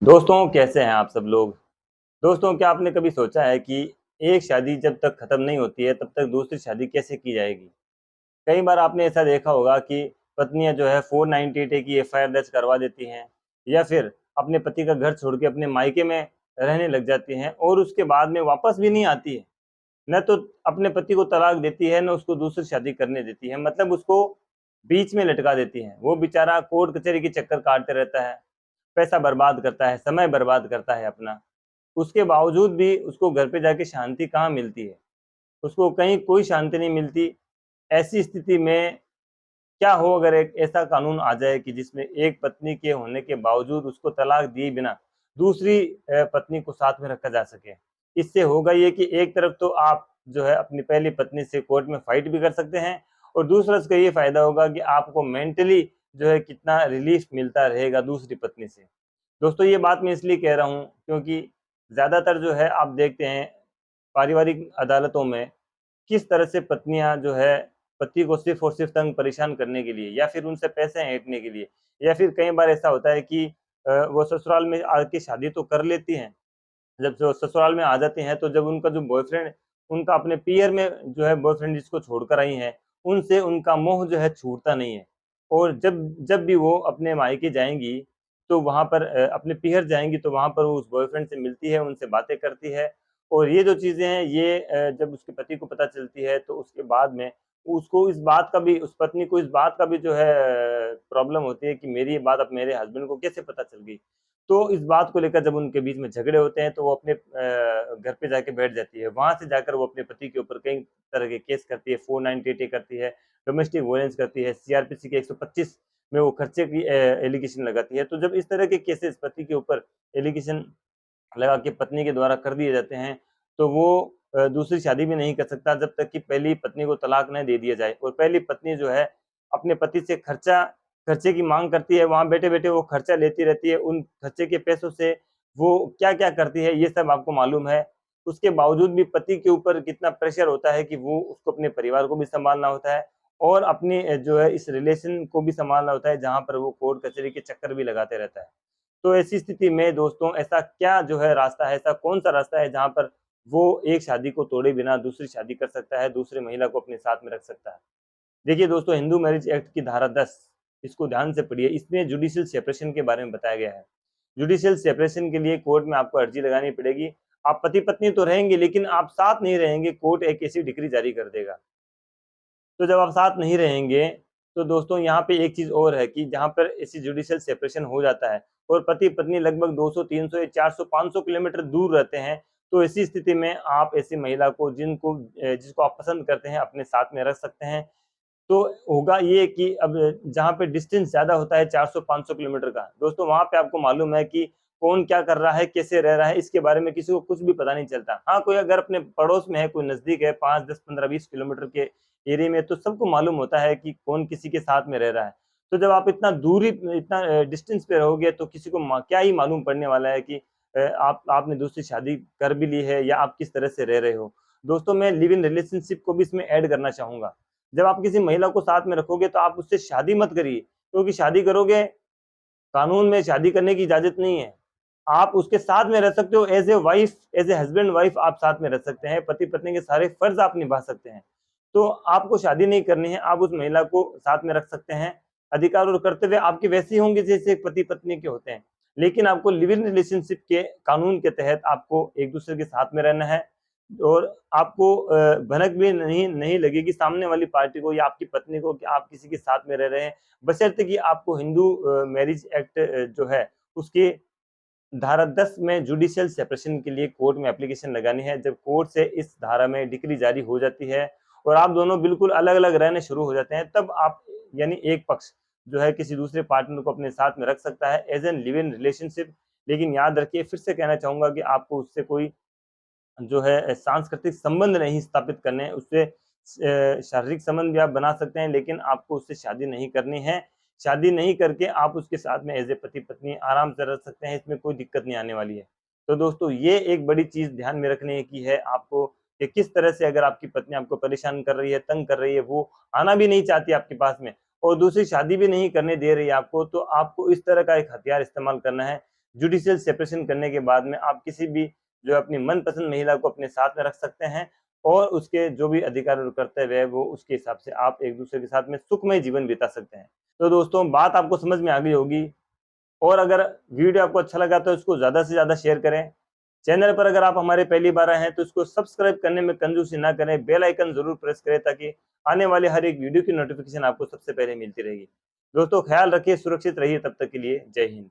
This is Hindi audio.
दोस्तों कैसे हैं आप सब लोग। दोस्तों क्या आपने कभी सोचा है कि एक शादी जब तक खत्म नहीं होती है तब तक दूसरी शादी कैसे की जाएगी। कई बार आपने ऐसा देखा होगा कि पत्नियां जो है 498 की एफआईआर दर्ज करवा देती हैं या फिर अपने पति का घर छोड़ के अपने मायके में रहने लग जाती हैं और उसके बाद में वापस भी नहीं आती है। न तो अपने पति को तलाक देती है न उसको दूसरी शादी करने देती है, मतलब उसको बीच में लटका देती है। वो बेचारा कोर्ट कचहरी के चक्कर काटते रहता है, पैसा बर्बाद करता है, समय बर्बाद करता है अपना। उसके बावजूद भी उसको घर पे जाके शांति कहाँ मिलती है, उसको कहीं कोई शांति नहीं मिलती। ऐसी स्थिति में क्या हो अगर एक ऐसा कानून आ जाए कि जिसमें एक पत्नी के होने के बावजूद उसको तलाक दिए बिना दूसरी पत्नी को साथ में रखा जा सके। इससे होगा ये कि एक तरफ तो आप जो है अपनी पहली पत्नी से कोर्ट में फाइट भी कर सकते हैं और दूसरा इसका ये फायदा होगा कि आपको मेंटली जो है कितना रिलीफ मिलता रहेगा दूसरी पत्नी से। दोस्तों ये बात मैं इसलिए कह रहा हूँ क्योंकि ज़्यादातर जो है आप देखते हैं पारिवारिक अदालतों में किस तरह से पत्नियां जो है पति को सिर्फ और सिर्फ तंग परेशान करने के लिए या फिर उनसे पैसे ऐंठने के लिए या फिर कई बार ऐसा होता है कि वो ससुराल में आके शादी तो कर लेती हैं। जब जो ससुराल में आ जाते हैं तो जब उनका जो बॉयफ्रेंड उनका अपने पीयर में जो है बॉयफ्रेंड जिसको छोड़कर आई हैं, उनसे उनका मोह जो है छूटता नहीं है। और जब जब भी वो अपने मायके जाएँगी, तो वहाँ पर अपने पीहर जाएँगी तो वहाँ पर वो उस बॉयफ्रेंड से मिलती है, उनसे बातें करती है। और ये जो चीज़ें हैं ये जब उसके पति को पता चलती है तो उसके बाद में उसको इस बात का भी उस पत्नी को इस बात का भी जो है प्रॉब्लम होती है कि मेरी ये बात अब मेरे हस्बैंड को कैसे पता चल गई। तो इस बात को लेकर जब उनके बीच में झगड़े होते हैं, तो वो अपने घर पे जाके बैठ जाती है। वहाँ से जाकर वो अपने पति के ऊपर कई तरह के केस करती है, 498 करती है, डोमेस्टिक वायलेंस करती है, सीआरपीसी के 125 में वो खर्चे की एलिगेशन लगाती है। तो जब इस तरह के केसेस पति के ऊपर एलिगेशन लगा के पत्नी के द्वारा कर दिए जाते हैं, तो वो दूसरी शादी भी नहीं कर सकता जब तक कि पहली पत्नी को तलाक ना दे दिया जाए। और पहली पत्नी जो है, अपने पति से खर्चे की माँग करती है, वहाँ बैठे-बैठे वो खर्चा लेती रहती है, उन खर्चे के पैसों से वो क्या-क्या करती है, ये सब आपको मालूम है। उसके बावजूद भी पति के ऊपर कितना प्रेशर होता है कि वो उसको अपने परिवार को भी सँभालना होता है और अपनी जो है इस रिलेशन को भी सँभालना होता है, जहाँ पर वो कोर्ट कचहरी के चक्कर भी लगाते रहता है। तो ऐसी स्थिति में दोस्तों ऐसा क्या जो है रास्ता है, ऐसा कौन-सा रास्ता है जहाँ पर वो एक शादी को तोड़े बिना दूसरी शादी कर सकता है, दूसरी महिला को अपने साथ में रख सकता है? देखिए दोस्तों, हिंदू मैरिज एक्ट की धारा 10 इसको ध्यान से पढ़िए, इसमें जुडिशियल सेपरेशन के बारे में बताया गया है। जुडिशियल सेपरेशन के लिए कोर्ट में आपको अर्जी लगानी पड़ेगी। आप पति-पत्नी तो रहेंगे लेकिन आप साथ नहीं रहेंगे, कोर्ट एक ऐसी डिक्री जारी कर देगा। तो जब आप साथ नहीं रहेंगे, तो दोस्तों यहाँ पे एक चीज़ और है कि जहाँ पर ऐसी जुडिशियल सेपरेशन हो जाता है और पति-पत्नी लगभग 200, 300 या 400, 500 किलोमीटर दूर रहते हैं, तो ऐसी स्थिति में आप ऐसी महिला को जिसको आप पसंद करते हैं, अपने साथ में रख सकते हैं। तो होगा ये कि अब जहाँ पे डिस्टेंस ज़्यादा होता है 400-500 किलोमीटर का, दोस्तों वहाँ पे आपको मालूम है कि कौन क्या कर रहा है, कैसे रह रहा है, इसके बारे में किसी को कुछ भी पता नहीं चलता। हाँ, कोई अगर अपने पड़ोस में है, कोई नज़दीक है 5, 10, 15, 20 किलोमीटर के एरिया में तो सबको मालूम होता है कि कौन किसी के साथ में रह रहा है। तो जब आप इतना डिस्टेंस पे रहोगे तो किसी को मा क्या ही मालूम पड़ने वाला है कि आपने दूसरी शादी कर भी ली है या आप किस तरह से रह रहे हो। दोस्तों मैं लिव इन रिलेशनशिप को भी इसमें ऐड करना चाहूँगा। जब आप किसी महिला को साथ में रखोगे तो आप उससे शादी मत करिए, क्योंकि शादी करोगे, कानून में शादी करने की इजाज़त नहीं है। आप उसके साथ में रह सकते हो as a wife, as a husband wife आप साथ में रह सकते हैं, पति-पत्नी के सारे फ़र्ज़ आप निभा सकते हैं। तो आपको शादी नहीं करनी है, आप उस महिला को साथ में रख सकते हैं। अधिकार और कर्तव्य आपके वैसे ही होंगे जैसे एक पति-पत्नी के होते हैं। लेकिन आपको लिव इन रिलेशनशिप के कानून के तहत आपको एक-दूसरे के साथ में रहना है और आपको भनक भी नहीं नहीं लगेगी सामने वाली पार्टी को या आपकी पत्नी को कि आप किसी के साथ में रह रहे हैं। बशर्ते कि आपको हिंदू मैरिज एक्ट जो है उसकी धारा 10 में जुडिशियल सेपरेशन के लिए कोर्ट में एप्लीकेशन लगानी है। जब कोर्ट से इस धारा में डिक्री जारी हो जाती है और आप दोनों बिल्कुल अलग-अलग रहने शुरू हो जाते हैं, तब आप यानी एक पक्ष जो है किसी दूसरे पार्टनर को अपने साथ में रख सकता है as an live in relationship. लेकिन याद रखिए, फिर से कहना चाहूँगा कि आपको उससे कोई जो है सांस्कृतिक संबंध नहीं स्थापित करने हैं, उससे शारीरिक संबंध भी आप बना सकते हैं, लेकिन आपको उससे शादी नहीं करनी है। शादी नहीं करके आप उसके साथ में एज़ ए पति-पत्नी आराम से रह सकते हैं, इसमें कोई दिक्कत नहीं आने वाली है। तो दोस्तों ये एक बड़ी चीज़ ध्यान में रखने की है आपको कि किस तरह से अगर आपकी पत्नी आपको परेशान कर रही है, तंग कर रही है, वो आना भी नहीं चाहती आपके पास में और दूसरी शादी भी नहीं करने दे रही है आपको, तो आपको इस तरह का एक हथियार इस्तेमाल करना है, जुडिशियल सेपरेशन करने के बाद में आप किसी भी जो अपनी मनपसंद महिला को अपने साथ में रख सकते हैं और उसके जो भी अधिकार और कर्तव्य है वो उसके हिसाब से आप एक दूसरे के साथ में सुखमय जीवन बिता सकते हैं। तो दोस्तों बात आपको समझ में आ गई होगी, और अगर वीडियो आपको अच्छा लगा तो इसको ज़्यादा से ज़्यादा शेयर करें। चैनल पर अगर आप हमारे पहली बार आए हैं तो इसको सब्सक्राइब करने में कंजूसी ना करें, बेल आइकन जरूर प्रेस करें ताकि आने वाले हर एक वीडियो की नोटिफिकेशन आपको सबसे पहले मिलती रहेगी। दोस्तों ख्याल रखिए, सुरक्षित रहिए, तब तक के लिए जय हिंद।